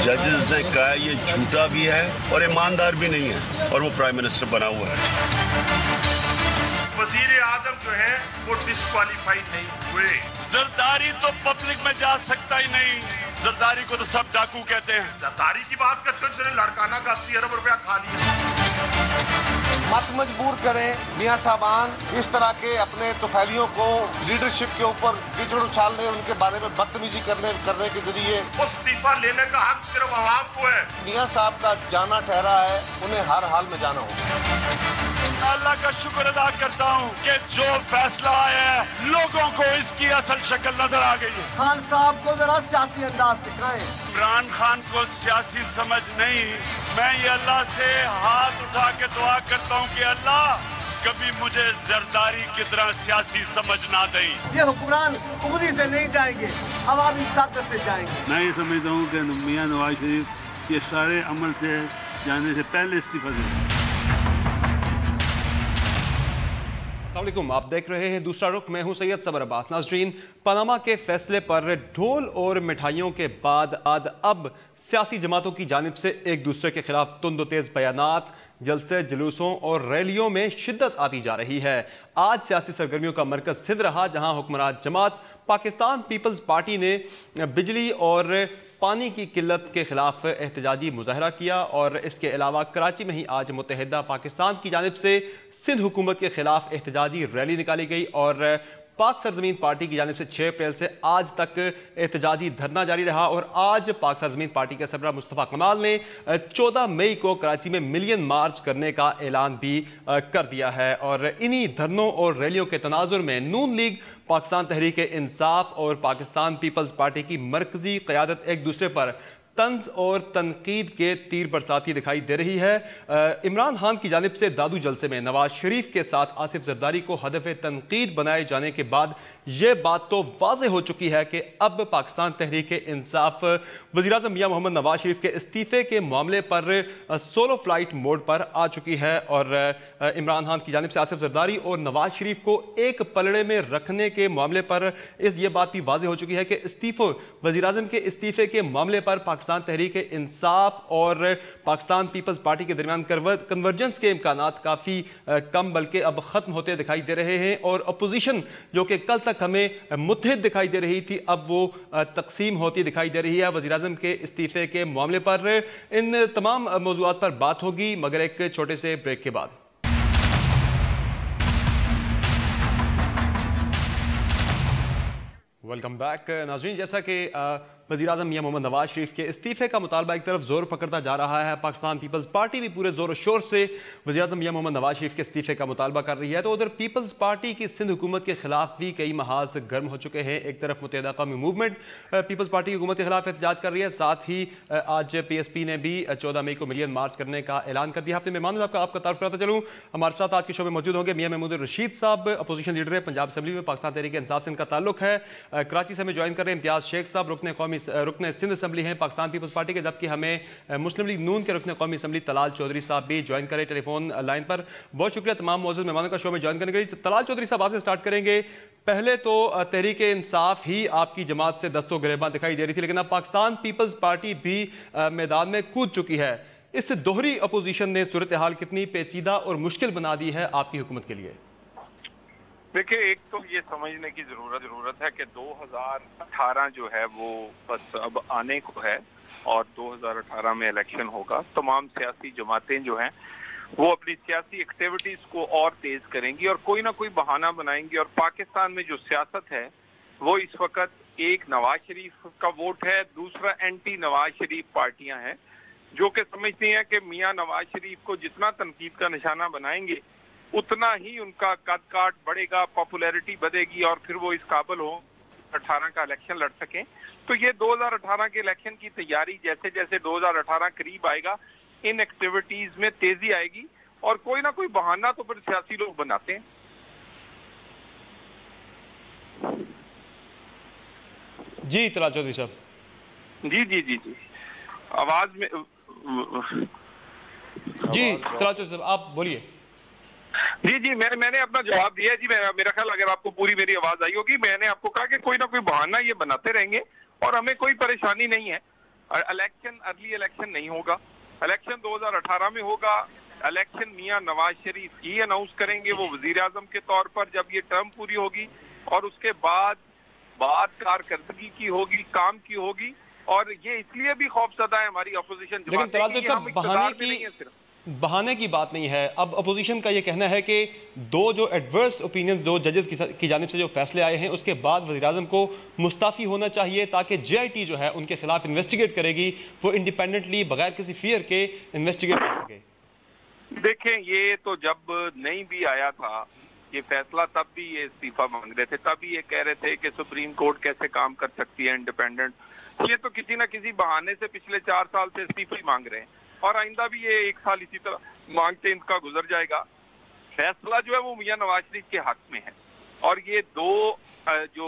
जजेस ने कहा ये झूठा भी है और ईमानदार भी नहीं है और वो प्राइम मिनिस्टर बना हुआ है। वजीर आजम जो है वो डिस्क्वालीफाइड नहीं हुए। जरदारी तो पब्लिक में जा सकता ही नहीं, जरदारी को तो सब डाकू कहते हैं। जरदारी की बात करते हो जिसने लड़काना का 80 अरब रुपया खा लिया। मत मजबूर करें मियां साहबान इस तरह के अपने तुफैलियों को लीडरशिप के ऊपर कीचड़ उछालने, उनके बारे में बदतमीजी करने के जरिए। इस्तीफा लेने का हक सिर्फ आवाम को है। मियां साहब का जाना ठहरा है, उन्हें हर हाल में जाना होगा। अल्लाह का शुक्र अदा करता हूँ कि जो फैसला आया है लोगों को इसकी असल शक्ल नजर आ गई है। खान साहब को जरा सियासी अंदाज सिखाएं। इमरान खान को सियासी समझ नहीं, मैं ये अल्लाह से हाथ उठा के दुआ करता हूँ कि अल्लाह कभी मुझे जरदारी की तरह सियासी समझ ना दें। ये हुक्मरान उंगली से नहीं जाएंगे, अवामी ताकत से जाएंगे। मैं ये समझता हूँ कि मियां नवाज शरीफ ये सारे अमल से जाने से पहले इस्तीफा दें। अस्सलामुअलैकुम, आप देख रहे हैं दूसरा रुख। मैं हूं सैयद सबर अब्बास। नाज़रीन, पनामा के फैसले पर ढोल और मिठाइयों के बाद अब सियासी जमातों की जानिब से एक दूसरे के खिलाफ तुंद तेज बयानात, जलसे जुलूसों और रैलियों में शिद्दत आती जा रही है। आज सियासी सरगर्मियों का मरकज सिंध रहा, जहां हुक्मरान जमात पाकिस्तान पीपल्स पार्टी ने बिजली और पानी की किल्लत के खिलाफ एहतजाजी मुजाहरा किया और इसके अलावा कराची में ही आज मुत्तहिदा पाकिस्तान की जानिब से सिंध हुकूमत के खिलाफ एहतजाजी रैली निकाली गई और पाक सरजमीन पार्टी की जानिब से 6 अप्रैल से आज तक एहतजाजी धरना जारी रहा। और आज पाक सरजमीन पार्टी के सरबराह मुस्तफ़ा कमाल ने 14 मई को कराची में मिलियन मार्च करने का ऐलान भी कर दिया है। और इन्हीं धरनों और रैलियों के तनाजुर में नून लीग, पाकिस्तान तहरीक इंसाफ और पाकिस्तान पीपल्स पार्टी की मरकजी क़यादत एक दूसरे पर तंज और तनकीद के तीर बरसाती दिखाई दे रही है। इमरान खान की जानिब से दादू जलसे में नवाज शरीफ के साथ आसिफ जरदारी को हदफ तनकीद बनाए जाने के बाद यह बात तो वाज़ेह हो चुकी है कि अब पाकिस्तान तहरीक इंसाफ वज़ीर-ए-आज़म मियां मोहम्मद नवाज शरीफ के इस्तीफ़े के मामले पर सोलो फ्लाइट मोड पर आ चुकी है। और इमरान खान की जानिब से आसिफ जरदारी और नवाज शरीफ को एक पलड़े में रखने के मामले पर यह बात भी वाज़ेह हो चुकी है कि वज़ीर-ए-आज़म के इस्तीफ़े के मामले पर पाकिस्तान तहरीक इंसाफ और पाकिस्तान पीपल्स पार्टी के दरमियान कन्वर्जेंस के इम्कानात काफ़ी कम बल्कि अब ख़त्म होते दिखाई दे रहे हैं। और अपोजिशन जो कि कल तक हमें मुत्तहिद दिखाई दे रही थी, अब वो तकसीम होती दिखाई दे रही है। वज़ीर-ए-आज़म के इस्तीफ़े के मामले पर इन तमाम मौज़ूआत पर बात होगी, मगर एक छोटे से ब्रेक के बाद। वेलकम बैक नाज़रीन। जैसा कि वज़ीर-ए-आज़म मियां मोहम्मद नवाज शरीफ के इस्तीफ़े का मुतालबा एक तरफ जोर पकड़ता जा रहा है, पाकिस्तान पीपल्स पार्टी भी पूरे जोर शोर से वज़ीर-ए-आज़म मियां मोहम्मद नवाज शरीफ के इस्तीफ़े का मुतालबा कर रही है, तो उधर पीपल्स पार्टी की सिंध हुकूमत के खिलाफ भी कई महाज गर्म हो चुके हैं। एक तरफ मुत्तहिदा कौमी मूवमेंट पीपल्स पार्टी की हुकूमत के खिलाफ एहतजाज कर रही है, साथ ही आज PSP ने भी 14 मई को मिलियन मार्च करने का ऐलान कर दिया। अपने मेहमान आपका तारुफ कराता चलूँ। हमारे साथ आज के शो में मौजूद होंगे मियां महमूद रशीद साहब, अपोजिशन लीडर है, पंजाब असम्बली में पाकिस्तान तहरीक इंसाफ से इनका ताल्लुक है। कराची से हमें ज्वाइन कर रहे हैं इम्तियाज शेख साहब, रुकन सिंध असम्बली हैं पाकिस्तान पीपल्स पार्टी के, जबकि हमें मुस्लिम लीग नून के रुकन कौमी असम्बली तलाल चौधरी साहब भी ज्वाइन करें टेलीफोन लाइन पर। बहुत शुक्रिया तमाम मौजूद मेहमानों का शो में ज्वाइन करने के लिए। तलाल चौधरी साहब, आपसे स्टार्ट करेंगे। पहले तो तहरीक इंसाफ ही आपकी जमात से दस्तो गिरेबान दिखाई दे रही थी, लेकिन अब पाकिस्तान पीपल्स पार्टी भी मैदान में कूद चुकी है। इस दोहरी अपोजिशन ने सूरत हाल कितनी पेचीदा और मुश्किल बना दी है आपकी हुकूमत के लिए? देखिए, एक तो ये समझने की जरूरत है कि 2018 जो है वो बस अब आने को है और 2018 में इलेक्शन होगा। तमाम सियासी जमातें जो हैं वो अपनी सियासी एक्टिविटीज को और तेज करेंगी और कोई ना कोई बहाना बनाएंगी। और पाकिस्तान में जो सियासत है वो इस वक्त एक नवाज शरीफ का वोट है, दूसरा एंटी नवाज शरीफ पार्टियां हैं जो कि समझती हैं कि मियां नवाज शरीफ को जितना तनकीद का निशाना बनाएंगे उतना ही उनका कद काट बढ़ेगा, पॉपुलैरिटी बढ़ेगी और फिर वो इस काबिल हो 18 का इलेक्शन लड़ सकें। तो ये 2018 के इलेक्शन की तैयारी, जैसे जैसे 2018 करीब आएगा इन एक्टिविटीज में तेजी आएगी और कोई ना कोई बहाना तो फिर सियासी लोग बनाते हैं। जी तलाल चौधरी साहब। जी जी जी जी आवाज में जी तलाल चौधरी साहब आप बोलिए। जी जी मैंने अपना जवाब दिया जी। मेरा ख्याल अगर आपको पूरी मेरी आवाज आई होगी, मैंने आपको कहा कि कोई ना कोई बहाना ये बनाते रहेंगे और हमें कोई परेशानी नहीं है। इलेक्शन अर्ली इलेक्शन नहीं होगा, इलेक्शन 2018 में होगा। इलेक्शन मियां नवाज शरीफ ही अनाउंस करेंगे, वो वजीर आजम के तौर पर, जब ये टर्म पूरी होगी। और उसके बाद बात कारकर्दगी की होगी, काम की होगी। और ये इसलिए भी खौफजदा है हमारी अपोजिशन जमातें, बहाने की बात नहीं है। अब अपोजिशन का ये कहना है कि दो जो एडवर्स ओपिनियन दो जजेस की जानिब से जो फैसले आए हैं उसके बाद वज़ीर-ए-आज़म को मुस्ताफ़ी होना चाहिए ताकि JIT जो है उनके खिलाफ इन्वेस्टिगेट करेगी, वो इंडिपेंडेंटली बगैर किसी फियर के इन्वेस्टिगेट कर सके। देखें, ये तो जब नहीं भी आया था ये फैसला, तब भी ये इस्तीफा मांग रहे थे, तब भी ये कह रहे थे कि सुप्रीम कोर्ट कैसे काम कर सकती है इंडिपेंडेंट। ये तो किसी ना किसी बहाने से पिछले 4 साल से इस्तीफा मांग रहे हैं और आइंदा भी ये 1 साल इसी तरह मांगते इनका गुजर जाएगा। फैसला जो है वो मियां नवाज शरीफ के हक में है और ये 2 जो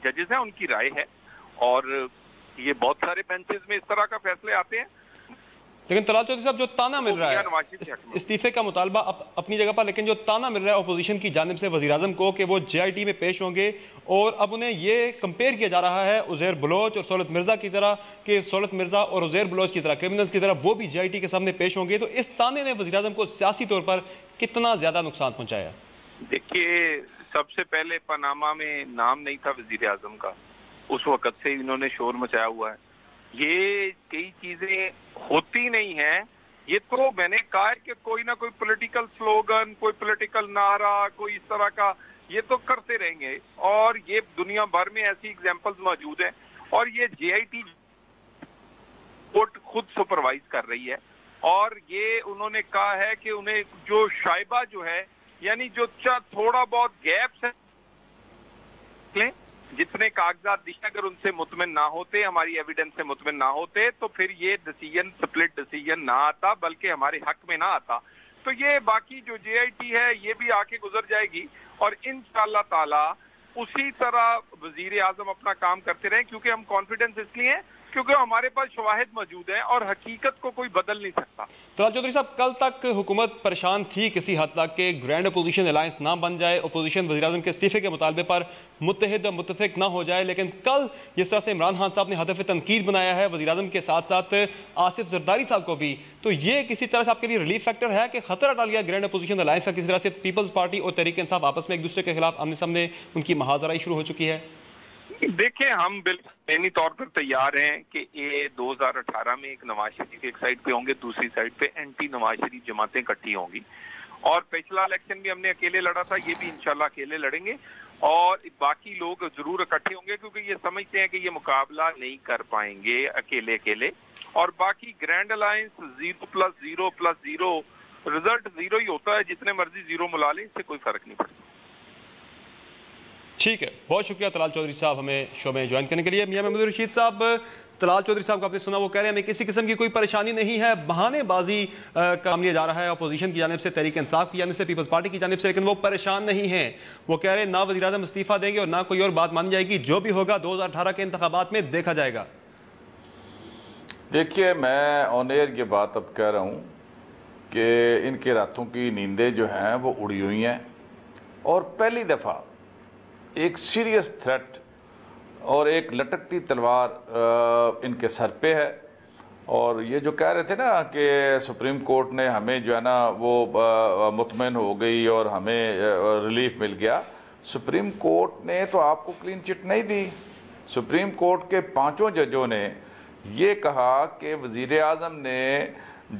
जजेस हैं उनकी राय है और ये बहुत सारे बेंचेस में इस तरह का फैसले आते हैं। लेकिन तलाल चौधरी साहब, जो ताना मिल रहा है इस्तीफे का मुतालबा अपनी जगह पर, लेकिन जो ताना मिल रहा है अपोजिशन की जानिब से वज़ीर-ए-आज़म को कि वो JIT में पेश होंगे और अब उन्हें ये कंपेयर किया जा रहा है उज़ैर बलोच और सहूलत मिर्जा की तरह कि सहूलत मिर्जा और उज़ैर बलोच की तरह क्रिमिनल्स की तरह वो भी JIT के सामने पेश होंगे। तो इस ताने ने वज़ीर-ए-आज़म को सियासी तौर पर कितना ज्यादा नुकसान पहुंचाया? देखिए, सबसे पहले पनामा में नाम नहीं था वज़ीर-ए-आज़म का, उस वक्त से इन्होंने शोर मचाया हुआ है। ये कई चीजें होती नहीं है, ये तो मैंने कहा है कि कोई ना कोई पॉलिटिकल स्लोगन, कोई पॉलिटिकल नारा, कोई इस तरह का ये तो करते रहेंगे और ये दुनिया भर में ऐसी एग्जांपल्स मौजूद हैं और ये JIT कोर्ट खुद सुपरवाइज कर रही है और ये उन्होंने कहा है कि उन्हें जो शाइबा जो है यानी जो थोड़ा बहुत गैप्स है, जितने कागजात दिए अगर उनसे मुतमिन ना होते, हमारी एविडेंस से मुतमिन ना होते तो फिर ये डिसीजन स्प्लिट डिसीजन ना आता बल्कि हमारे हक में ना आता। तो ये बाकी जो JIT है ये भी आके गुजर जाएगी और इंशाअल्लाह ताला उसी तरह वज़ीर-ए-आज़म अपना काम करते रहें क्योंकि हम कॉन्फिडेंस इसलिए हैं क्योंकि हमारे पास शवाहिद मौजूद हैं और हकीकत को कोई बदल नहीं सकता। तलाल चौधरी साहब, कल तक हुकूमत परेशान थी किसी हद तक के ग्रैंड अपोजिशन अलायंस ना बन जाए, अपोजिशन वज़ीर-ए-आज़म के इस्तीफे के मुतालबे पर मुत्तहिद और मुत्तफिक ना हो जाए, लेकिन कल जिस तरह से इमरान खान साहब ने हदफ तनकीद बनाया है वज़ीर-ए-आज़म के साथ साथ आसिफ जरदारी साहब को भी, तो ये किसी तरह से आपके लिए रिलीफ फैक्टर है कि खतरा डाल गया ग्रैंड अपोजिशन अलायंस का, किसी तरह से पीपल्स पार्टी और तहरीक इंसाफ आपस में एक दूसरे के खिलाफ आमने सामने उनकी महाजराई शुरू हो चुकी है? देखिए, हम बिल्कुल तौर पर तैयार हैं कि ये 2018 में एक नवाज शरीफ एक साइड पे होंगे, दूसरी साइड पे एंटी नवाज शरीफ जमातें इकट्ठी होंगी और पिछला इलेक्शन भी हमने अकेले लड़ा था, ये भी इंशाल्लाह अकेले लड़ेंगे और बाकी लोग जरूर इकट्ठे होंगे क्योंकि ये समझते हैं कि ये मुकाबला नहीं कर पाएंगे अकेले अकेले और बाकी ग्रैंड अलायंस 0+0+0 रिजल्ट 0 ही होता है, जितने मर्जी 0 मिला लें, इससे कोई फर्क नहीं पड़ता। ठीक है, बहुत शुक्रिया तलाल चौधरी साहब हमें शो में ज्वाइन करने के लिए। मियां महमूद रशीद साहब, तलाल चौधरी साहब को आपने सुना, वो कह रहे हैं हमें किसी किस्म की कोई परेशानी नहीं है, बहानेबाजी काम लिया जा रहा है अपोजिशन की जानिब से, तहरीक इंसाफ की जानिब से, पीपल्स पार्टी की जानिब से, लेकिन वो परेशान नहीं है। वो कह रहे हैं ना वज़ीर-ए-आज़म इस्तीफा देंगे और ना कोई और बात मानी जाएगी, जो भी होगा 2018 के इंतखाबात में देखा जाएगा। देखिए, मैं ऑन एयर ये बात अब कह रहा हूँ कि इनके रातों की नींदें जो हैं वो उड़ी हुई हैं और पहली दफ़ा एक सीरियस थ्रेट और एक लटकती तलवार इनके सर पे है। और ये जो कह रहे थे ना कि सुप्रीम कोर्ट ने हमें जो है ना वो मुतमईन हो गई और हमें रिलीफ मिल गया, सुप्रीम कोर्ट ने तो आपको क्लीन चिट नहीं दी। सुप्रीम कोर्ट के 5 जजों ने ये कहा कि वज़ीर-ए-आज़म ने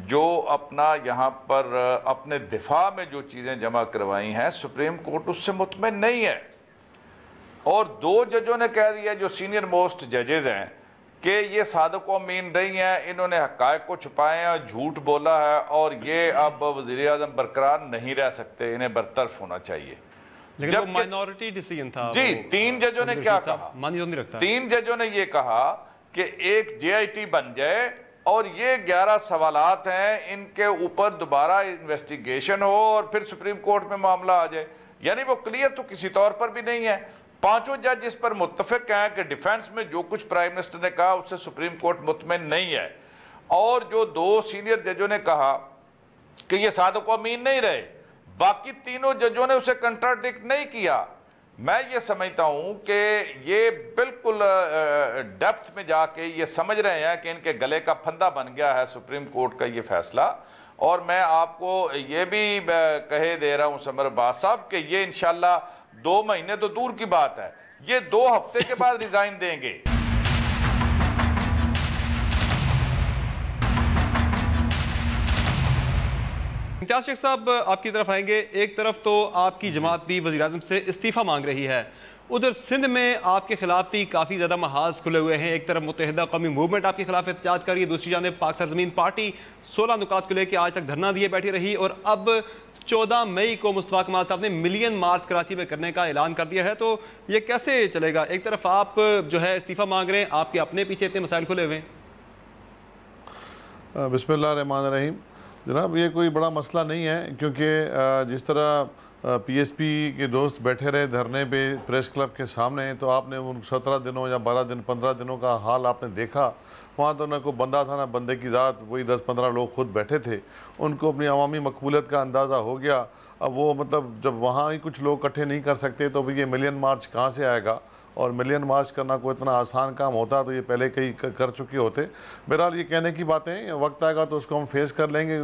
जो अपना यहाँ पर अपने दिफा में जो चीज़ें जमा करवाई हैं, सुप्रीम कोर्ट उससे मुतमईन नहीं है। और 2 जजों ने कह दिया जो सीनियर मोस्ट जजेज हैं कि ये सादिक व अमीन रही हैं, इन्होंने हक़ाइक़ को छुपाए हैं, झूठ बोला है और ये अब वज़ीर-ए-आज़म बरकरार नहीं रह सकते, इन्हें बरतरफ होना चाहिए। लेकिन वो माइनॉरिटी डिसीजन था जी। 3 जजों ने क्या कहा? 3 जजों ने ये कहा कि एक JIT बन जाए और ये 11 सवालात हैं, इनके ऊपर दोबारा इन्वेस्टिगेशन हो और फिर सुप्रीम कोर्ट में मामला आ जाए। यानी वो क्लियर तो किसी तौर पर भी नहीं है। 5 जज इस पर मुत्तफिक हैं कि डिफेंस में जो कुछ प्राइम मिनिस्टर ने कहा उससे सुप्रीम कोर्ट मुतमईन नहीं है। और जो 2 सीनियर जजों ने कहा कि ये सादिक व अमीन नहीं रहे, बाकी 3 जजों ने उसे कंट्राडिक्ट नहीं किया। मैं ये समझता हूँ कि ये बिल्कुल डेप्थ में जाके ये समझ रहे हैं कि इनके गले का फंदा बन गया है सुप्रीम कोर्ट का ये फैसला। और मैं आपको ये भी कहे दे रहा हूँ समर अब्बास साहब कि ये इंशाल्लाह 2 महीने तो दूर की बात है, ये 2 हफ्ते के बाद रिजाइन देंगे। इम्तियाज शेख साहब आपकी तरफ आएंगे। एक तरफ तो आपकी जमात भी वज़ीर-ए-आज़म से इस्तीफ़ा मांग रही है, उधर सिंध में आपके खिलाफ भी काफ़ी ज़्यादा महाज खुले हुए हैं। एक तरफ मुत्तहिदा कौमी मूवमेंट आपके खिलाफ एहतजाज कर रही है, दूसरी जानिब पाक सरज़मीन पार्टी 16 नुकात को लेकर आज तक धरना दिए बैठी रही और अब 14 मई को मुस्तफ़ा कमाल साहब ने मिलियन मार्च कराची में करने का ऐलान कर दिया है। तो ये कैसे चलेगा? एक तरफ आप जो है इस्तीफ़ा मांग रहे हैं, आपके अपने पीछे इतने मसाइल खुले हुए हैं। बिस्मिल्लाह रहमान रहीम। जनाब ये कोई बड़ा मसला नहीं है, क्योंकि जिस तरह पीएसपी के दोस्त बैठे रहे धरने पे प्रेस क्लब के सामने, तो आपने उन 17 दिनों या 12 दिन 15 दिनों का हाल आपने देखा। वहाँ तो ना कोई बंदा था ना बंदे की ज़ात, वही 10-15 लोग खुद बैठे थे, उनको अपनी अवामी मकबूलियत का अंदाज़ा हो गया। अब वो मतलब जब वहाँ ही कुछ लोग इकट्ठे नहीं कर सकते तो ये मिलियन मार्च कहाँ से आएगा? और मिलियन मार्च करना कोई इतना आसान काम होता तो ये पहले कई कर चुके होते। बहरहाल ये कहने की बातें, वक्त आएगा तो उसको हम फेस कर लेंगे।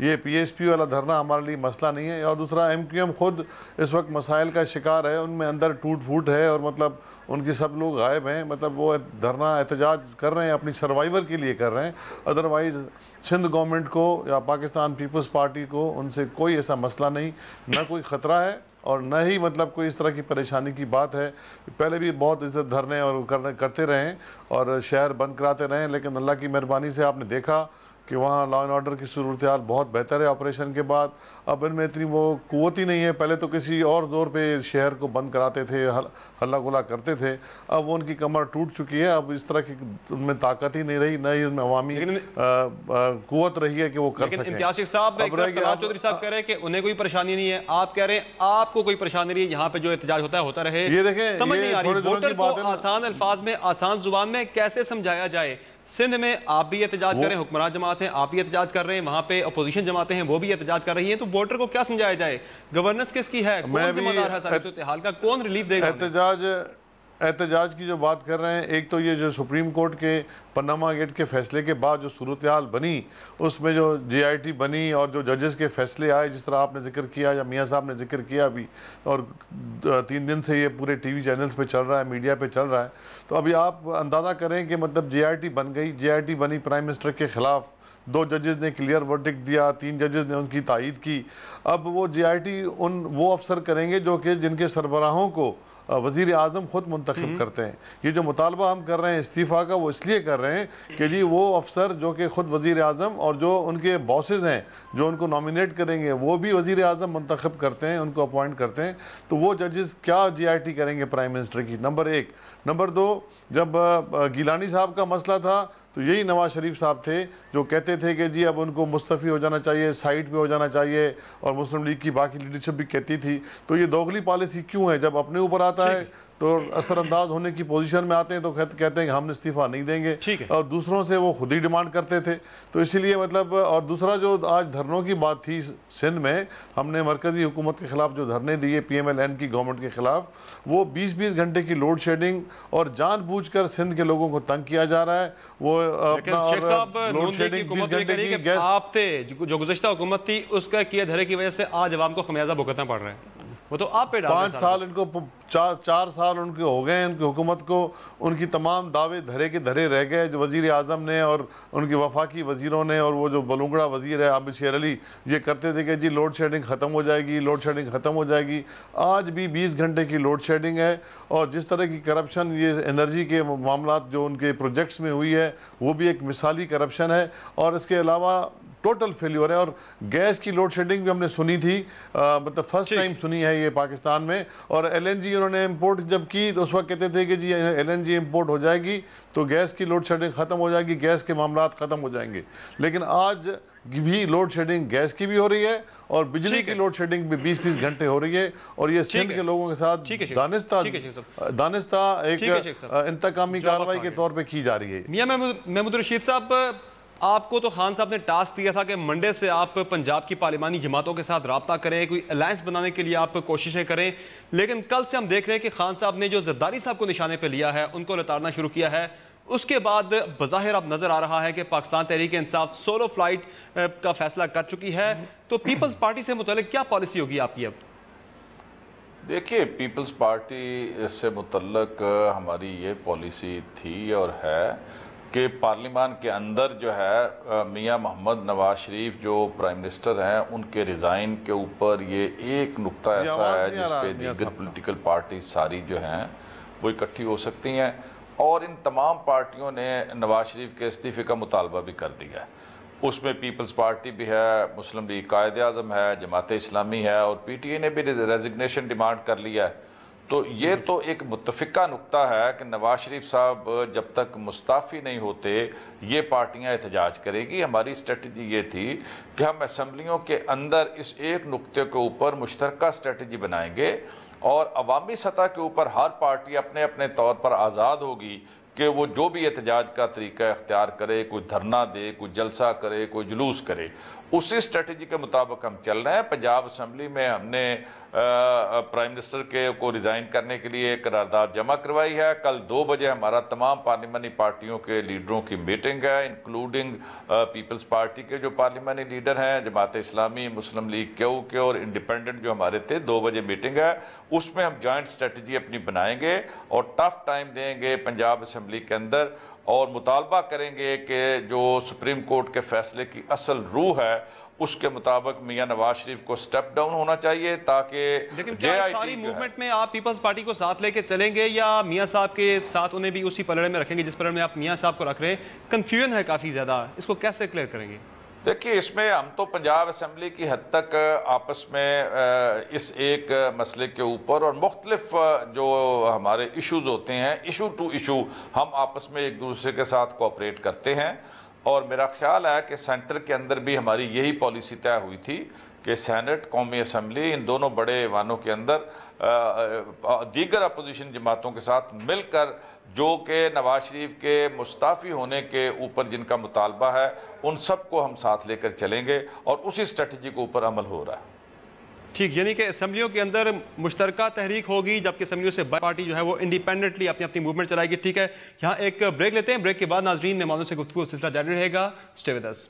ये पीएसपी वाला धरना हमारे लिए मसला नहीं है। और दूसरा एमक्यूएम खुद इस वक्त मसाइल का शिकार है, उनमें अंदर टूट फूट है और मतलब उनके सब लोग गायब हैं। मतलब वो धरना एहतजाज कर रहे हैं, अपनी सर्वाइवल के लिए कर रहे हैं। अदरवाइज़ सिंध गवर्नमेंट को या पाकिस्तान पीपल्स पार्टी को उनसे कोई ऐसा मसला नहीं, न कोई ख़तरा है और न ही मतलब कोई इस तरह की परेशानी की बात है। पहले भी बहुत इस धरने और करते रहें और शहर बंद कराते रहें, लेकिन अल्लाह की मेहरबानी से आपने देखा कि वहाँ लॉ एंड ऑर्डर की सूरत हाल बहुत बेहतर है ऑपरेशन के बाद। अब इनमें इतनी वो क़ुव्वत ही नहीं है। पहले तो किसी और ज़ोर पे शहर को बंद कराते थे, हल्ला गुला करते थे, अब वो उनकी कमर टूट चुकी है। अब इस तरह की उनमें ताकत ही नहीं रही, न ही उनमें अवामी क़ुव्वत रही है कि वो कर सकें। इम्तियाज शेख साहब चौधरी साहब कह रहे हैं कि उन्हें कोई परेशानी नहीं है, आप कह रहे हैं आपको कोई परेशानी नहीं है, यहाँ पे जो एहतजाज होता है होता रहे। ये देखें, समझ नहीं आ रही वोटर को आसान अल्फाज में आसान जुबान में कैसे समझाया जाए। सिंध में आप भी एहतजाज कर रहे हैं, हुक्मरान जमात हैं, आप भी एहतजाज कर रहे हैं, वहां पे अपोजिशन जमातें हैं वो भी एहतजाज कर रही हैं, तो वोटर को क्या समझाया जाए? गवर्नेंस किसकी है? कौन जिम्मेदार है सूरत हाल का? कौन रिलीफ देगा? एहतजाज की जो बात कर रहे हैं, एक तो ये जो सुप्रीम कोर्ट के पनामा गेट के फैसले के बाद जो सूरत हाल बनी, उसमें जो JIT बनी और जो जजेस के फैसले आए, जिस तरह आपने जिक्र किया या मियाँ साहब ने जिक्र किया अभी, और 3 दिन से ये पूरे TV चैनल्स पे चल रहा है, मीडिया पे चल रहा है, तो अभी आप अंदाज़ा करें कि मतलब JIT बन गई। JIT बनी प्राइम मिनिस्टर के ख़िलाफ़, 2 जजेस ने क्लियर वर्डिक्ट दिया, 3 जजेस ने उनकी तायीद की। अब वो JIT वो अफसर करेंगे जो कि जिनके सरबराहों को वज़ीर आज़म ख़ुद मुंतखब करते हैं। ये जो मुतालबा हम कर रहे हैं इस्तीफ़ा का, वो इसलिए कर रहे हैं कि जी वो अफसर जो कि ख़ुद वज़ीर आज़म और जो उनके बॉसेस हैं जो उनको नॉमिनेट करेंगे वो भी वज़ीर आज़म मुंतखब करते हैं, उनको अपॉइंट करते हैं। तो वो जजेस क्या JIT करेंगे प्राइम मिनिस्टर की? नंबर 1। नंबर 2, जब गिलानी साहब का मसला था तो यही नवाज शरीफ साहब थे जो कहते थे कि जी अब उनको मुस्तफ़ी हो जाना चाहिए, साइड पे हो जाना चाहिए, और मुस्लिम लीग की बाकी लीडरशिप भी कहती थी। तो ये दोगली पॉलिसी क्यों है? जब अपने ऊपर आता है तो असरअंदाज होने की पोजीशन में आते हैं तो कहते हैं कि हम इस्तीफ़ा नहीं देंगे, और दूसरों से वो खुद ही डिमांड करते थे। तो इसीलिए मतलब, और दूसरा जो आज धरनों की बात थी सिंध में, हमने मरकज़ी हुकूमत के ख़िलाफ़ जो धरने दिए PMLN की गवर्नमेंट के ख़िलाफ़, वो 20-20 घंटे की लोड शेडिंग और जानबूझकर सिंध के लोगों को तंग किया जा रहा है। वो अपना लोड शेडिंग 20 घंटे की गैस आप थे जो गुज़श्ता हुकूमत थी उसका किए धरे की वजह से आज अवाम को खमियाजा भुगतना पड़ रहा है। वो तो आप पे 5 साल इनको 4 साल उनके हो गए उनकी हुकूमत को। उनकी तमाम दावे धरे के धरे रह गए जो वज़ीर आज़म ने और उनके वफाकी वज़ीरों ने, और वो जो बलूंगड़ा वज़ीर है आबिद शेर अली, ये करते थे कि जी लोड शेडिंग ख़त्म हो जाएगी, लोड शेडिंग ख़त्म हो जाएगी। आज भी 20 घंटे की लोड शेडिंग है। और जिस तरह की करप्शन ये एनर्जी के मामला जो उनके प्रोजेक्ट्स में हुई है वो भी एक मिसाली करप्शन है। और इसके अलावा टोटल फेल्यूर है। और गैस की लोड शेडिंग भी हमने सुनी थी, मतलब फर्स्ट टाइम सुनी है ये पाकिस्तान में। और LNG उन्होंने इंपोर्ट जब की तो उस वक्त कहते थे कि जी LNG इंपोर्ट हो जाएगी तो गैस की लोड शेडिंग ख़त्म हो जाएगी, गैस के मामलात ख़त्म हो जाएंगे। लेकिन आज भी लोड शेडिंग गैस की भी हो रही है और बिजली की लोड शेडिंग भी 20-20 घंटे हो रही है। और ये सिंध के लोगों के साथ दानिस्ता एक इंतकामी कार्रवाई के तौर पर की जा रही है। मियां महमूद रशीद साहब, आपको तो खान साहब ने टास्क दिया था कि मंडे से आप पंजाब की पार्लिमानी जमातों के साथ रब्ता करें, कोई अलायंस बनाने के लिए आप कोशिशें करें, लेकिन कल से हम देख रहे हैं कि खान साहब ने जो जरदारी साहब को निशाने पर लिया है, उनको लताड़ना शुरू किया है। उसके बाद बज़ाहिर अब नजर आ रहा है कि पाकिस्तान तहरीक इंसाफ सोलो फ्लाइट का फैसला कर चुकी है। तो पीपल्स पार्टी से मुतल्लिक क्या पॉलिसी होगी आपकी? अब देखिए, पीपल्स पार्टी से मुतल्लिक हमारी ये पॉलिसी थी और है कि पार्लिमान के अंदर जो है मियां मोहम्मद नवाज शरीफ जो प्राइम मिनिस्टर हैं, उनके रिज़ाइन के ऊपर ये एक नुक्ता ऐसा है जिस पे दीगर पॉलिटिकल पार्टी सारी जो हैं वो इकट्ठी हो सकती हैं, और इन तमाम पार्टियों ने नवाज शरीफ के इस्तीफ़े का मुतालबा भी कर दिया है। उसमें पीपल्स पार्टी भी है, मुस्लिम लीग कायदे आज़म है, जमात इस्लामी है, और PTI ने भी रेजिग्नेशन डिमांड कर लिया है। तो ये तो एक मुत्तफ़िका नुक्ता है कि नवाज शरीफ साहब जब तक मुस्ताफ़ी नहीं होते ये पार्टियां एहतजाज करेगी। हमारी स्ट्रेटजी ये थी कि हम असम्बलियों के अंदर इस एक नुक्ते के ऊपर मुश्तरका स्ट्रेटजी बनाएंगे और अवामी सतह के ऊपर हर पार्टी अपने अपने तौर पर आज़ाद होगी कि वो जो भी एहतजाज का तरीका इख्तियार करे, कोई धरना दे, कोई जलसा करे, कोई जुलूस करे। उसी स्ट्रेटजी के मुताबिक हम चल रहे हैं। पंजाब असम्बली में हमने प्राइम मिनिस्टर को रिज़ाइन करने के लिए करारदाद जमा करवाई है। कल 2 बजे हमारा तमाम पार्लिमानी पार्टियों के लीडरों की मीटिंग है, इंक्लूडिंग पीपल्स पार्टी के जो पार्लिमानी लीडर हैं, जमात इस्लामी, मुस्लिम लीग के और इंडिपेंडेंट जो हमारे थे। 2 बजे मीटिंग है, उसमें हम जॉइंट स्ट्रेटजी अपनी बनाएंगे और टफ टाइम देंगे पंजाब असम्बली के अंदर, और मुतालबा करेंगे कि जो सुप्रीम कोर्ट के फैसले की असल रूह है उसके मुताबिक मियां नवाज शरीफ को स्टेप डाउन होना चाहिए, ताकि लेकिन सारी मूवमेंट में आप पीपल्स पार्टी को साथ लेके चलेंगे या मियां साहब के साथ उन्हें भी उसी पलड़े में रखेंगे जिस पलड़े में आप मियां साहब को रख रहे हैं? कंफ्यूजन है काफ़ी ज़्यादा, इसको कैसे क्लियर करेंगे? देखिए, इसमें हम तो पंजाब असम्बली की हद तक आपस में इस एक मसले के ऊपर और मुख्तलिफ जो हमारे इशूज़ होते हैं, इशू टू इशू हम आपस में एक दूसरे के साथ कोऑपरेट करते हैं। और मेरा ख्याल है कि सेंटर के अंदर भी हमारी यही पॉलिसी तय हुई थी कि सेनेट, कौमी असम्बली, इन दोनों बड़े ऐवानों के अंदर दीगर अपोजिशन जमातों के साथ मिलकर जो कि नवाज शरीफ के मुस्ताफ़ी होने के ऊपर जिनका मुतालबा है, उन सब को हम साथ लेकर चलेंगे और उसी स्ट्रेटजी के ऊपर अमल हो रहा है। ठीक, यानी कि असम्बलियों के अंदर मुश्तरका तहरीक होगी, जबकि असम्बलियों से पार्टी जो है वो इंडिपेंडेंटली अपनी अपनी मूवमेंट चलाएगी। ठीक है, यहाँ एक ब्रेक लेते हैं। ब्रेक के बाद नाज़रीन मेहमानों से गुफ्तगू सिलसिला जारी रहेगा। Stay with us.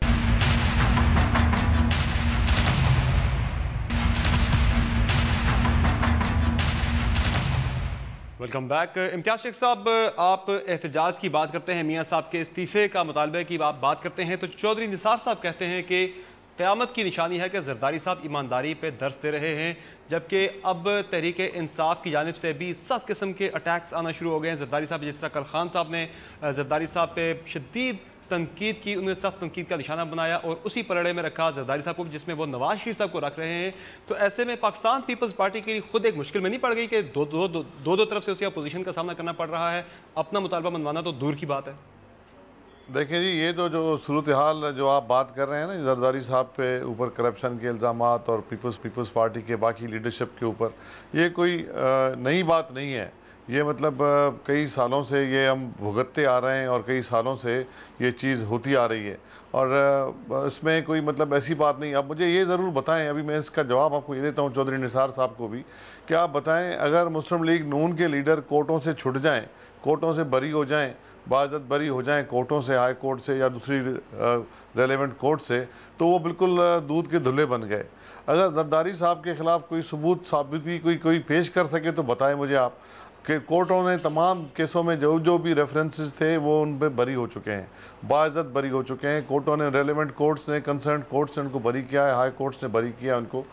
Welcome back. Imtiaz Sheikh साहब, आप एहतजाज की बात करते हैं, मियाँ साहब के इस्तीफ़े का मुतालबे की आप बात करते हैं, तो चौधरी निसार साहब कहते हैं कि क़यामत की निशानी है कि जरदारी साहब ईमानदारी पे दर्ज दे रहे हैं, जबकि अब तहरीक इंसाफ की जानिब से भी सख्त किस्म के अटैक्स आना शुरू हो गए हैं। जरदारी साहब, जिस तरह कल खान साहब ने जरदारी साहब पे शदीद तनकीद की, उन्हें सख्त तनकीद का निशाना बनाया और उसी पलड़े में रखा जरदारी साहब को, जिसमें वो नवाज शरीफ साहब को रख रहे हैं। तो ऐसे में पाकिस्तान पीपल्स पार्टी के लिए खुद एक मुश्किल में नहीं पड़ गई कि दो तरफ से उसी अपोजिशन का सामना करना पड़ रहा है? अपना मुतालबा मनवाना तो दूर की बात है। देखिए जी, ये तो जो सूरत हाल जो आप बात कर रहे हैं ना, जरदारी साहब पे ऊपर करप्शन के इल्ज़ामात और पीपल्स पार्टी के बाकी लीडरशिप के ऊपर, ये कोई नई बात नहीं है। ये मतलब कई सालों से ये हम भुगतते आ रहे हैं और कई सालों से ये चीज़ होती आ रही है, और इसमें कोई मतलब ऐसी बात नहीं। अब मुझे ये ज़रूर बताएं, अभी मैं इसका जवाब आपको ये देता हूँ चौधरी निसार साहब को भी, कि आप बताएं, अगर मुस्लिम लीग नून के लीडर कोर्टों से छुट जाएँ, कोर्टों से बरी हो जाएँ, बाज़त बरी हो जाएं कोर्टों से, हाई कोर्ट से या दूसरी रेलेवेंट कोर्ट से, तो वो बिल्कुल दूध के धुले बन गए। अगर जरदारी साहब के ख़िलाफ़ कोई सबूत साबिती कोई पेश कर सके तो बताएं मुझे आप, कि कोर्टों ने तमाम केसों में जो भी रेफरेंसेस थे वो उन पर बरी हो चुके हैं, बाइज़्ज़त बरी हो चुके हैं। कोर्टों ने, रेलेवेंट कोर्ट्स ने, कंसर्न कोर्ट्स ने उनको बरी किया है, हाई कोर्ट्स ने बरी किया उनको।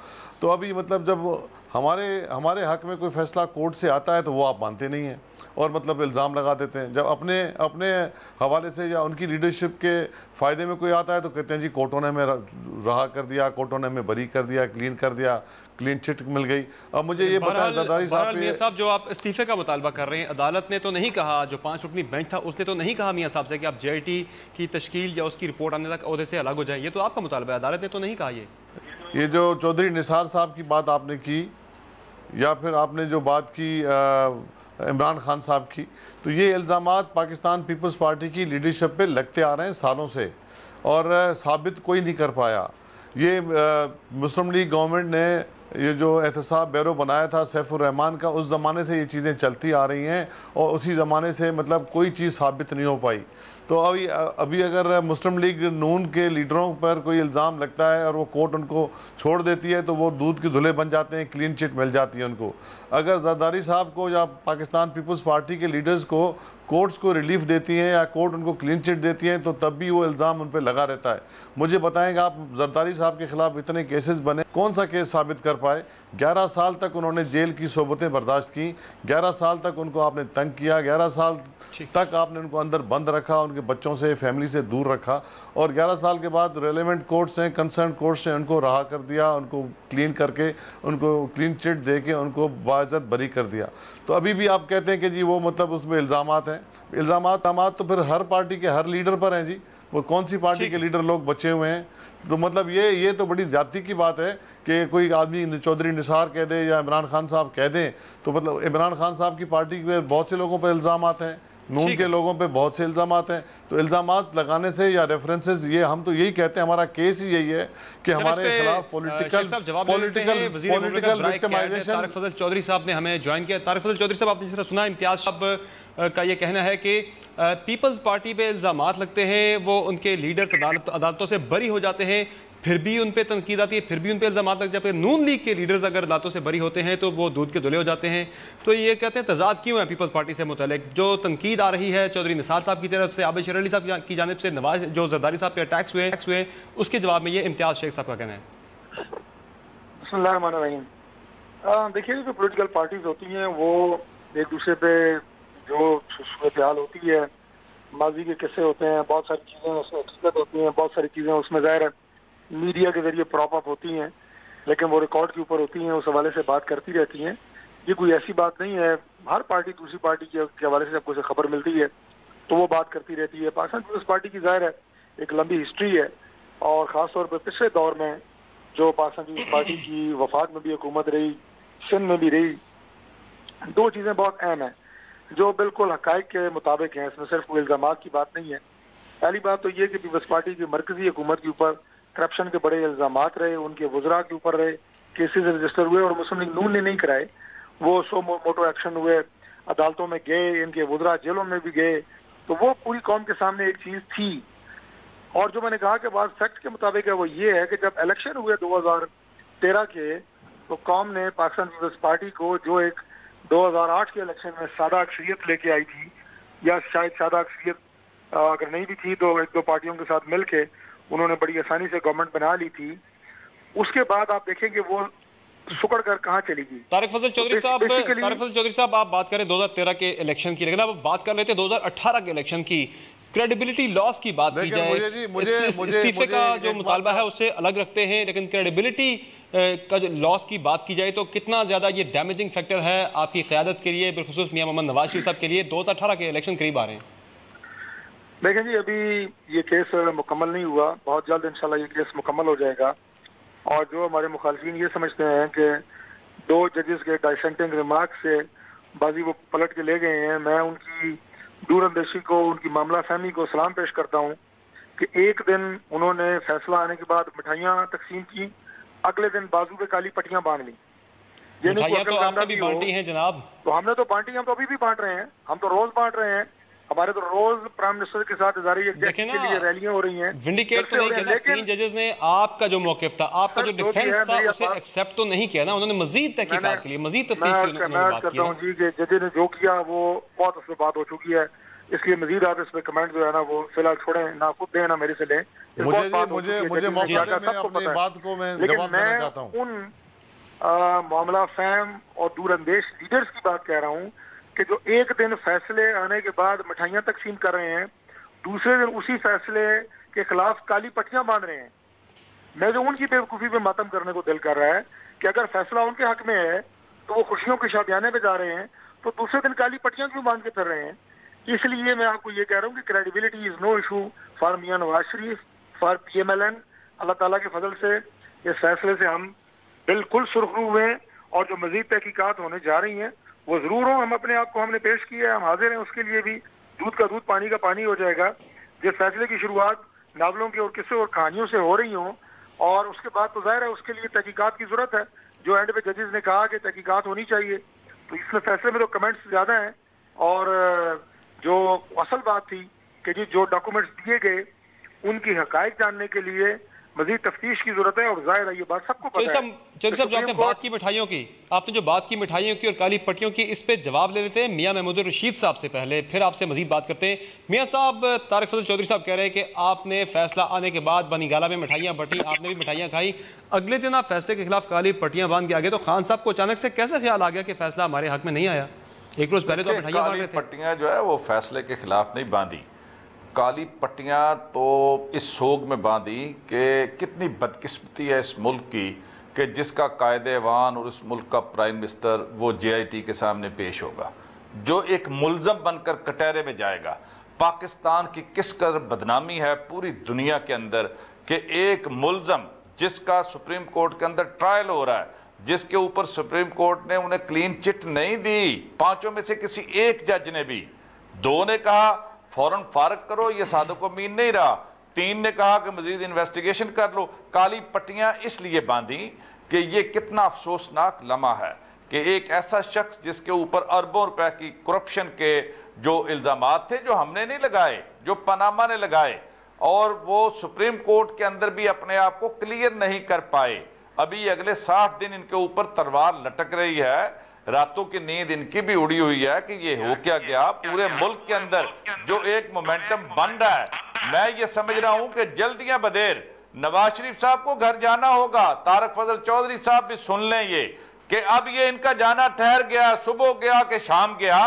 तो अभी मतलब जब हमारे हक़ में कोई फ़ैसला कोर्ट से आता है तो वो आप मानते नहीं हैं और मतलब इल्ज़ाम लगा देते हैं। जब अपने हवाले से या उनकी लीडरशिप के फ़ायदे में कोई आता है तो कहते हैं जी कोर्टों ने हमें रहा कर दिया, कोर्टों ने हमें बरी कर दिया, क्लीन कर दिया, क्लीन चिट मिल गई। अब मुझे ये बताया जरदारी साहब, जो आप इस्तीफ़े का मुतालबा कर रहे हैं, अदालत ने तो नहीं कहा, जो 5 रुकनी बेंच था उसने तो नहीं कहा मियाँ साहब से कि आप JIT की तश्कील या उसकी रिपोर्ट आने तक ओहदे से अलग हो जाए, ये तो आपका मुतालबा है, अदालत ने तो नहीं कहा। ये जो चौधरी निसार साहब की बात आपने की, या फिर आपने जो बात की इमरान खान साहब की, तो ये इल्ज़ामात पाकिस्तान पीपल्स पार्टी की लीडरशिप पे लगते आ रहे हैं सालों से, और साबित कोई नहीं कर पाया। ये मुस्लिम लीग गवर्नमेंट ने ये जो एहतसाब बैरो बनाया था सैफुर रहमान का, उस ज़माने से ये चीज़ें चलती आ रही हैं और उसी ज़माने से मतलब कोई चीज़ साबित नहीं हो पाई। तो अभी अगर मुस्लिम लीग नून के लीडरों पर कोई इल्ज़ाम लगता है और वो कोर्ट उनको छोड़ देती है तो वो दूध के धुले बन जाते हैं, क्लीन चिट मिल जाती है उनको। अगर जरदारी साहब को या पाकिस्तान पीपल्स पार्टी के लीडर्स को कोर्ट्स को रिलीफ देती हैं या कोर्ट उनको क्लीन चिट देती हैं तो तब भी वो इल्ज़ाम उन पर लगा रहता है। मुझे बताएंगे आप, जरदारी साहब के खिलाफ इतने केसेस बने, कौन सा केस साबित कर पाए? 11 साल तक उन्होंने जेल की सोबतें बर्दाश्त की, 11 साल तक उनको आपने तंग किया, 11 साल तक आपने उनको अंदर बंद रखा, उनके बच्चों से फैमिली से दूर रखा और 11 साल के बाद रेलेवेंट कोर्ट्स हैं, कंसर्न कोर्ट्स ने उनको रहा कर दिया, उनको क्लीन करके, उनको क्लीन चिट दे के उनको बाइज्जत बरी कर दिया। तो अभी भी आप कहते हैं कि जी वो मतलब उसमें इल्ज़ामात हैं। इल्ज़ामात तो फिर हर पार्टी के हर लीडर पर हैं जी, वो कौन सी पार्टी के लीडर लोग बचे हुए हैं? तो मतलब ये तो बड़ी ज़्यादती की बात है कि कोई आदमी चौधरी निसार कह दे या इमरान खान साहब कह दें। तो मतलब इमरान खान साहब की पार्टी के बहुत से लोगों पर इल्ज़ामात हैं, नून के लोगों पे बहुत से इल्ज़ामात हैं। तो इल्ज़ामात लगाने से या रेफरेंसेस, ये हम तो यही कहते हैं, हमारा केस ही यही है कि हमारे खिलाफ पॉलिटिकल विक्टिमाइजेशन। तारिक फजल चौधरी साहब ने हमें ज्वाइन किया। तारिक फजल चौधरी साहब, आपने जिस तरह सुना, इम्तियाज साहब का ये कहना है कि पीपल्स पार्टी पे इल्ज़ामात लगते हैं, वो उनके लीडर्स अदालतों से बरी हो जाते हैं, फिर भी उन पे तनकीद आती है, फिर भी उन पे इल्ज़ामात लग जाते हैं। नून लीग के लीडर्स अगर अदालतों से बरी होते हैं तो वो दूध के धुले हो जाते हैं। तो ये कहते हैं तजाद क्यों है पीपल्स पार्टी से मुतल्लिक? जो तनकीद आ रही है चौधरी निसार साहब की तरफ से, आबिद शर अली साहब की जानिब से, नवाज जो जरदारी साहब पे अटैक्स हुए, उसके जवाब में ये इम्तियाज शेख साहब का कहना है। देखिए, जो पोलिटिकल पार्टीज होती हैं वो एक दूसरे पे जो सूरत हाल होती है, माजी के किस्से होते हैं, बहुत सारी चीज़ें उसमें हकीकत होती हैं, बहुत सारी चीज़ें उसमें ज़ाहिर है मीडिया के जरिए प्रॉप अप होती हैं, लेकिन वो रिकॉर्ड के ऊपर होती हैं, उस हवाले से बात करती रहती हैं। ये कोई ऐसी बात नहीं है, हर पार्टी दूसरी पार्टी के हवाले से जब कोई खबर मिलती है तो वो बात करती रहती है। पाकिस्तान पीपल्स पार्टी की ज़ाहिर है एक लंबी हिस्ट्री है और ख़ासतौर पर पिछले दौर में जो पाकिस्तान पीपल्स पार्टी की वफात में भी हुकूमत रही, सिंध में भी रही, दो चीज़ें बहुत अहम हैं जो बिल्कुल हक़ाइक़ के मुताबिक हैं, इसमें सिर्फ कोई इल्ज़ामात की बात नहीं है। पहली बात तो ये कि पीपल्स पार्टी की मरकज़ी हुकूमत के ऊपर करप्शन के बड़े इल्ज़ामात रहे, उनके वज़रा के ऊपर रहे, केसेस रजिस्टर हुए और मुस्लिम लीग नून ने नहीं कराए, वो सो मोटो एक्शन हुए, अदालतों में गए, इनके वज़रा जेलों में भी गए। तो वो पूरी कौम के सामने एक चीज़ थी। और जो मैंने कहा कि बात फैक्ट के मुताबिक है वो ये है कि जब इलेक्शन हुए 2013 के, तो कौम ने पाकिस्तान पीपल्स पार्टी को, जो एक 2008 के इलेक्शन में सादा अक्सरियत लेके आई थी, या शायद सादा अक्सरियत अगर नहीं भी थी तो एक दो पार्टियों के साथ मिल के उन्होंने बड़ी आसानी से गवर्नमेंट बना ली थी। उसके बाद आप देखेंगे वो सुकड़ कर कहाँ चली गई। तारिक फजल चौधरी साहब, आप बात करें 2013 के इलेक्शन की, लेकिन आप बात कर लेते 2018 के इलेक्शन की। क्रेडिबिलिटी लॉस की बात की जाए, इस्तीफे का जो मुतालबा है उससे अलग रखते हैं, लेकिन क्रेडिबिलिटी का जो लॉस की बात की जाए तो कितना ज़्यादा ये डैमेजिंग फैक्टर है आपकी क़यादत के लिए, बिलखुसूस मियां मोहम्मद नवाज शरीफ साहब के लिए? 2018 के इलेक्शन करीब आ रहे हैं। देखें जी, अभी ये केस मुकम्मल नहीं हुआ, बहुत जल्द इंशाल्लाह ये केस मुकम्मल हो जाएगा। और जो हमारे मुखालफिन ये समझते हैं कि दो जजेस के डाइसेंटिंग रिमार्क से बाजी वो पलट के ले गए हैं, मैं उनकी दूरंदेशी को, उनकी मामला फहमी को सलाम पेश करता हूँ कि एक दिन उन्होंने फैसला आने के बाद मिठाइयाँ तकसीम की, अगले दिन बाजू पे काली पट्टियाँ बांध ली। मिठाइयाँ तो आपने भी बांटी हैं जनाब। तो हमने तो बांटी, हम तो अभी भी बांट रहे हैं, हम तो रोज बांट रहे हैं। हमारे तो रोज प्राइम मिनिस्टर के साथ के लिए रैलियां हो रही हैं। विंडिकेट तो नहीं किया, लेकिन 3 जजेस ने आपका जो मौकिफ था, आपका जो डिफेंस था, उसे एक्सेप्ट तो नहीं किया ना, उन्होंने मजीद तहकीकात के लिए, मजीद तफ्तीश के लिए बात की। करता हूं जी कि जजेस ने जो किया वो बहुत उस पे बात हो चुकी है, इसलिए मजीद आप इस पे कमेंट जो है ना वो फिलहाल छोड़ें, ना खुद दें ना मेरे से लें। मुझे मौका दें, मैं अपनी बात को मैं जवाब देना चाहता हूं। उन मामला फहम और दूरंदेश लीडर्स की बात कह रहा हूं कि जो एक दिन फैसले आने के बाद मिठाइयाँ तकसीम कर रहे हैं, दूसरे दिन उसी फैसले के खिलाफ काली पट्टियां बांध रहे हैं। मैं जो उनकी बेवकूफ़ी पे मातम करने को दिल कर रहा है कि अगर फैसला उनके हक में है तो वो खुशियों के शादियाने पे जा रहे हैं, तो दूसरे दिन काली पट्टियां क्यों बांध के फिर रहे हैं? इसलिए मैं आपको ये कह रहा हूँ कि credibility is no issue for मियां नवाज शरीफ, फॉर PMLN। अल्लाह ताला के फजल से इस फैसले से हम बिल्कुल सुरखरू हुए हैं और जो मजीद तहकीकात होने जा रही हैं वो जरूर हो। हम अपने आप को हमने पेश किया है, हम हाजिर हैं उसके लिए भी। दूध का दूध, पानी का पानी हो जाएगा। जिस फैसले की शुरुआत नावलों की और किस्से और कहानियों से हो रही हों, और उसके बाद तो जाहिर है उसके लिए तहकीकात की जरूरत है, जो एंड पे जजेस ने कहा कि तहकीकात होनी चाहिए। तो इसमें फैसले में तो कमेंट्स ज़्यादा हैं, और जो असल बात थी कि जी जो डॉक्यूमेंट्स दिए गए उनकी हकायक जानने के लिए मजीद तफ्तीश की जरूरत है, और जाहिर है ये बात सबको पता है। चौधरी साहब, जो आपने बात की मिठाइयों की, आपने जो बात की मिठाइयों की और काली पट्टियों की, इस पे जवाब ले लेते हैं मियां महमूद रशीद साहब से पहले, फिर आपसे मजीद बात करते हैं। मियां साहब, तारिक फजल चौधरी साहब कह रहे हैं कि आपने फैसला आने के बाद बनीगाला में मिठाइयाँ बटी, आपने भी मिठाइयाँ खाई, अगले दिन आप फैसले के खिलाफ काली पट्टियाँ बांध के आ गए, तो खान साहब को अचानक से कैसे ख्याल आ गया कि फैसला हमारे हक में नहीं आया? एक रोज पहले तो मिठाइयाँ बांध रहे थे। पट्टियाँ जो है वो फैसले के खिलाफ नहीं बांधी, काली पट्टियाँ तो इस सोग में बांधी कि कितनी बदकिस्मती है इस मुल्क की कि जिसका कायदे-ए-वान और उस मुल्क का प्राइम मिनिस्टर वो JIT के सामने पेश होगा, जो एक मुल्ज़म बनकर कटहरे में जाएगा। पाकिस्तान की किस कदर बदनामी है पूरी दुनिया के अंदर कि एक मुल्ज़म जिसका सुप्रीम कोर्ट के अंदर ट्रायल हो रहा है, जिसके ऊपर सुप्रीम कोर्ट ने उन्हें क्लीन चिट नहीं दी, 5 में से किसी एक जज ने भी, 2 ने कहा फौरन फारग करो, ये सादक अमीन नहीं रहा, 3 ने कहा कि मजीद इन्वेस्टिगेशन कर लो। काली पट्टियां इसलिए बांधी कि ये कितना अफसोसनाक लम्हा है कि एक ऐसा शख्स जिसके ऊपर अरबों रुपए की करप्शन के जो इल्जामात थे, जो हमने नहीं लगाए, जो पनामा ने लगाए, और वो सुप्रीम कोर्ट के अंदर भी अपने आप को क्लियर नहीं कर पाए। अभी अगले 60 दिन इनके ऊपर तलवार लटक रही है, रातों की नींद इनकी भी उड़ी हुई है कि ये हो क्या गया। पूरे मुल्क के अंदर जो एक मोमेंटम बन रहा है, मैं ये समझ रहा हूं कि जल्दियां बदेर नवाज शरीफ साहब को घर जाना होगा। तारिक फजल चौधरी साहब भी सुन लें ये कि अब ये इनका जाना ठहर गया, सुबह गया कि शाम गया,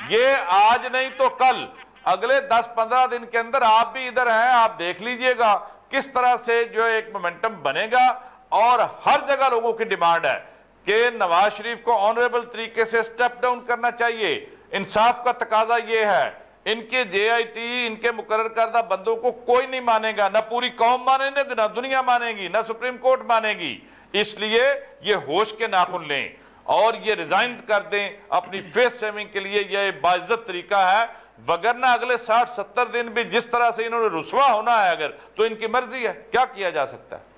ये आज नहीं तो कल, अगले 10-15 दिन के अंदर आप भी इधर हैं, आप देख लीजिएगा किस तरह से जो एक मोमेंटम बनेगा। और हर जगह लोगों की डिमांड है कि नवाज शरीफ को ऑनरेबल तरीके से स्टेप डाउन करना चाहिए। इंसाफ का तकाजा ये है, इनके JIT, इनके मुकर्रर करदा बंदों को कोई नहीं मानेगा, ना पूरी कौम मानेगी, ना दुनिया मानेगी, ना सुप्रीम कोर्ट मानेगी। इसलिए ये होश के नाखुन लें और ये रिजाइन कर दें अपनी फेस सेविंग के लिए, ये बाइज्जत तरीका है। वगरना अगले 60-70 दिन भी जिस तरह से इन्होंने रुसवा होना है अगर, तो इनकी मर्जी है, क्या किया जा सकता है।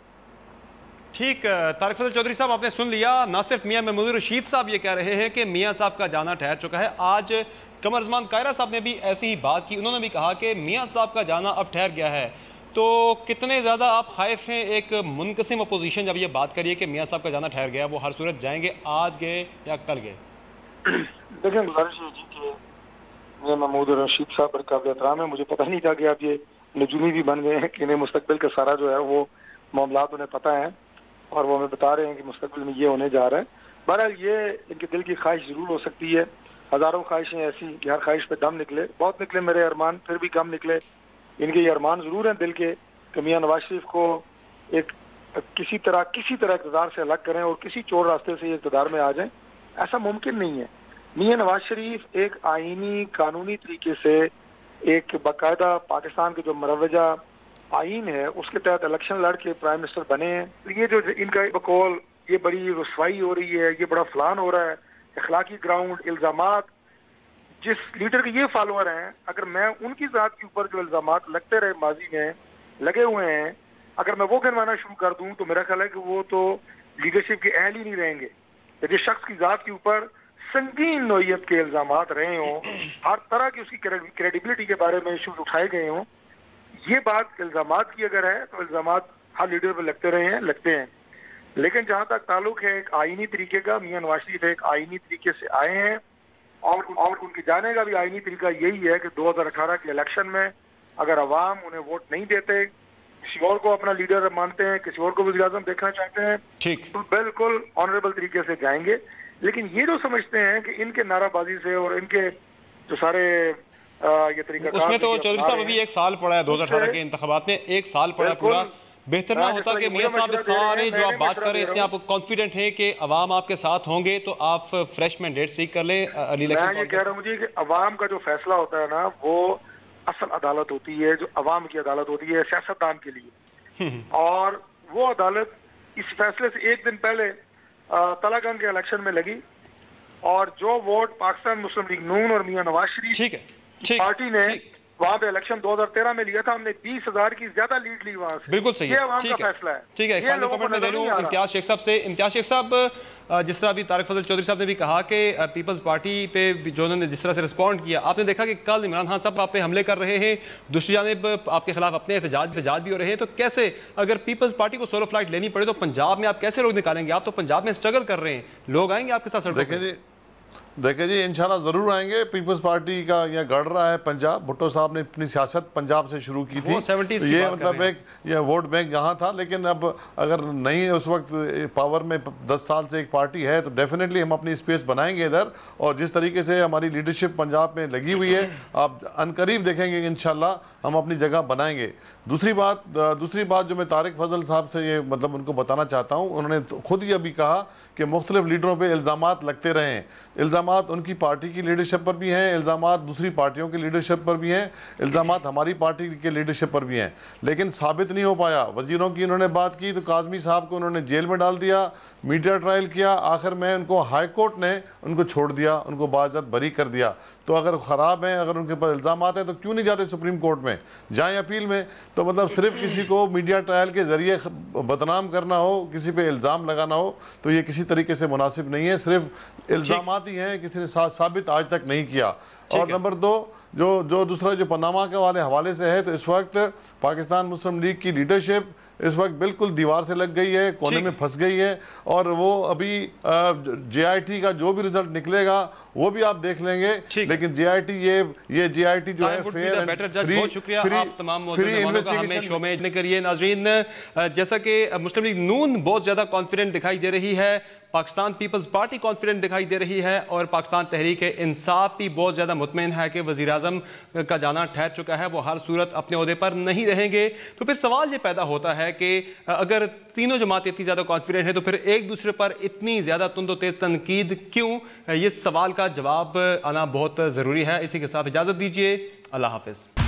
ठीक, तारिक फजल चौधरी साहब आपने सुन लिया। ना सिर्फ मियां महमूद रशीद साहब ये कह रहे हैं कि मियां साहब का जाना ठहर चुका है, आज कमर उस्मान कायरा साहब ने भी ऐसी ही बात की, उन्होंने भी कहा कि मियां साहब का जाना अब ठहर गया है। तो कितने ज़्यादा आप खाइफ हैं एक मुनकसिम अपोजिशन जब ये बात करिए कि मियां साहब का जाना ठहर गया, वो हर सूरत जाएंगे, आज गए या कल गए? देखिए गुजारिश है जी कि मियां महमूद रशीद साहब पर काबिल एहतराम है, मुझे पता नहीं था कि अब ये नजूमी भी बन गए हैं कि इन्हें मुस्तकबिल का सारा जो है वो मामलात उन्हें पता है और वो हमें बता रहे हैं कि मुस्तकबिल में ये होने जा रहा है। बहरहाल ये इनके दिल की ख्वाहिश जरूर हो सकती है, हज़ारों ख्वाहिशें ऐसी कि हर ख्वाहिश पे दम निकले, बहुत निकले मेरे अरमान, फिर भी कम निकले। इनके ये अरमान ज़रूर हैं दिल के कि मियां नवाज शरीफ को एक किसी तरह इक़्तिदार से अलग करें और किसी चोर रास्ते से ये इक़्तिदार में आ जाएं। ऐसा मुमकिन नहीं है। मियां नवाज शरीफ एक आईनी कानूनी तरीके से एक बाकायदा पाकिस्तान के जो मरवजा आइन है उसके तहत इलेक्शन लड़ के प्राइम मिनिस्टर बने हैं। ये जो इनका बकौल, ये बड़ी रुसवाई हो रही है, ये बड़ा फलान हो रहा है, अखलाकी ग्राउंड इल्जामात, जिस लीडर के ये फॉलोअर हैं, अगर मैं उनकी ज़ात के ऊपर जो इल्जामात लगते रहे माजी में लगे हुए हैं, अगर मैं वो गिनवाना शुरू कर दूं तो मेरा ख्याल है कि वो तो लीडरशिप के अहल ही नहीं रहेंगे। जिस शख्स की ज़ात के ऊपर संगीन नौयत के इल्जामात रहे हों, हर तरह की उसकी क्रेडिबिलिटी के बारे में इशूज उठाए गए हों, ये बात इल्जामात की अगर है तो इल्जामात हर लीडर पर लगते हैं। लेकिन जहां तक ताल्लुक है एक आईनी तरीके का, मियां नवाज शरीफ एक आईनी तरीके से आए हैं और उनके जाने का भी आईनी तरीका यही है कि 2018 के इलेक्शन में अगर अवाम उन्हें वोट नहीं देते, किसी और को अपना लीडर मानते हैं, किसी और को वज़ीर आज़म देखना चाहते हैं, ठीक, तो बिल्कुल ऑनरेबल तरीके से जाएंगे। लेकिन ये जो समझते हैं कि इनके नाराबाजी से और इनके जो सारे ये तरीका, उसमें तो चौधरी साहब अभी 1 साल पड़ा है, 2018 के इंतखाबात में 1 साल पड़ा पूरा। बेहतर ना होता कि मियां साहब सारे जो आप बात कर रहे हैं, इतने आप कॉन्फिडेंट हैं कि अवाम आपके साथ होंगे, तो आप फ्रेश मैंडेट सीख कर लें। मैं ये कह रहा हूँ जी कि अवाम का जो फैसला होता है ना, वो असल अदालत होती है, जो अवाम की अदालत होती है सियासतदान के लिए, और वो अदालत इस फैसले से 1 दिन पहले तलागंग के इलेक्शन में लगी और जो वोट पाकिस्तान मुस्लिम लीग नून और मियां नवाज शरीफ पार्टी ने वहाँ पे इलेक्शन 2013 में लिया था हमने, 20,000 की ज्यादा लीड ली वहाँ से। बिल्कुल सही ये है, अवाम ठीक का है, फैसला है। ठीक है। फाइनल कमेंट में ले लूं इम्तियाज शेख साहब से। इम्तियाज शेख साहब, जिस तरह अभी तारिक फजल चौधरी साहब ने भी कहा कि पीपल्स पार्टी पे जो उन्होंने जिस तरह से रिस्पॉन्ड किया, आपने देखा कि कल इमरान खान साहब आप पे हमले कर रहे हैं, दूसरी जानिब आपके खिलाफ अपने एहतजाज भी हो रहे हैं, तो कैसे अगर पीपल्स पार्टी को सोलो फ्लाइट लेनी पड़े तो पंजाब में आप कैसे लोग निकालेंगे? आप तो पंजाब में स्ट्रगल कर रहे हैं, लोग आएंगे आपके साथ सड़कों पे? देखिए जी, इंशाल्लाह ज़रूर आएंगे। पीपल्स पार्टी का यहाँ गढ़ रहा है पंजाब। भुट्टो साहब ने अपनी सियासत पंजाब से शुरू की थी, तो ये मतलब एक ये वोट बैंक यहाँ था। लेकिन अब अगर नहीं उस वक्त पावर में 10 साल से एक पार्टी है तो डेफिनेटली हम अपनी स्पेस बनाएंगे इधर। और जिस तरीके से हमारी लीडरशिप पंजाब में लगी हुई है, आप अनकरीब देखेंगे इंशाल्लाह हम अपनी जगह बनाएंगे। दूसरी बात जो मैं तारिक फजल साहब से ये मतलब उनको बताना चाहता हूँ, उन्होंने तो खुद ही अभी कहा कि मुख्तलिफ लीडरों पे इल्ज़ामात लगते रहे हैं। इल्ज़ामात उनकी पार्टी की लीडरशिप पर भी हैं, इल्ज़ामात दूसरी पार्टियों की लीडरशिप पर भी हैं, इल्ज़ामात हमारी पार्टी के लीडरशिप पर भी हैं, लेकिन साबित नहीं हो पाया। वज़ीरों की उन्होंने बात की तो काज़मी साहब को उन्होंने जेल में डाल दिया, मीडिया ट्रायल किया, आखिर में उनको हाई कोर्ट ने उनको छोड़ दिया, उनको बाइज़्ज़त बरी कर दिया। तो अगर ख़राब हैं, अगर उनके पास इल्ज़ामात हैं तो क्यों नहीं जाते सुप्रीम कोर्ट में, जाएँ अपील में। तो मतलब सिर्फ किसी को मीडिया ट्रायल के ज़रिए बदनाम करना हो, किसी पे इल्ज़ाम लगाना हो, तो ये किसी तरीके से मुनासिब नहीं है। सिर्फ इल्ज़ामात ही हैं, किसी ने साबित आज तक नहीं किया। और नंबर 2 जो दूसरा जो पनामा के वाले हवाले से है, तो इस वक्त पाकिस्तान मुस्लिम लीग की लीडरशिप इस वक्त बिल्कुल दीवार से लग गई है, कोने में फंस गई है। और वो अभी JIT का जो भी रिजल्ट निकलेगा वो भी आप देख लेंगे, लेकिन JIT ये JIT जो है फेयर एंड फ्री, बहुत शुक्रिया आप तमाम मौजूद हमें शो में करिए। नाजरीन, जैसा कि मुस्लिम लीग नून बहुत ज्यादा कॉन्फिडेंट दिखाई दे रही है, पाकिस्तान पीपल्स पार्टी कॉन्फिडेंट दिखाई दे रही है, और पाकिस्तान तहरीक इंसाफ भी बहुत ज़्यादा मुतमईन है कि वज़ीर आज़म का जाना ठहर चुका है, वो हर सूरत अपने ओहदे पर नहीं रहेंगे। तो फिर सवाल ये पैदा होता है कि अगर तीनों जमातें इतनी ज़्यादा कॉन्फिडेंट है तो फिर एक दूसरे पर इतनी ज़्यादा तुंदो तेज़ तनकीद क्यों? ये सवाल का जवाब आना बहुत ज़रूरी है। इसी के साथ इजाज़त दीजिए, अल्लाह हाफ़िज़।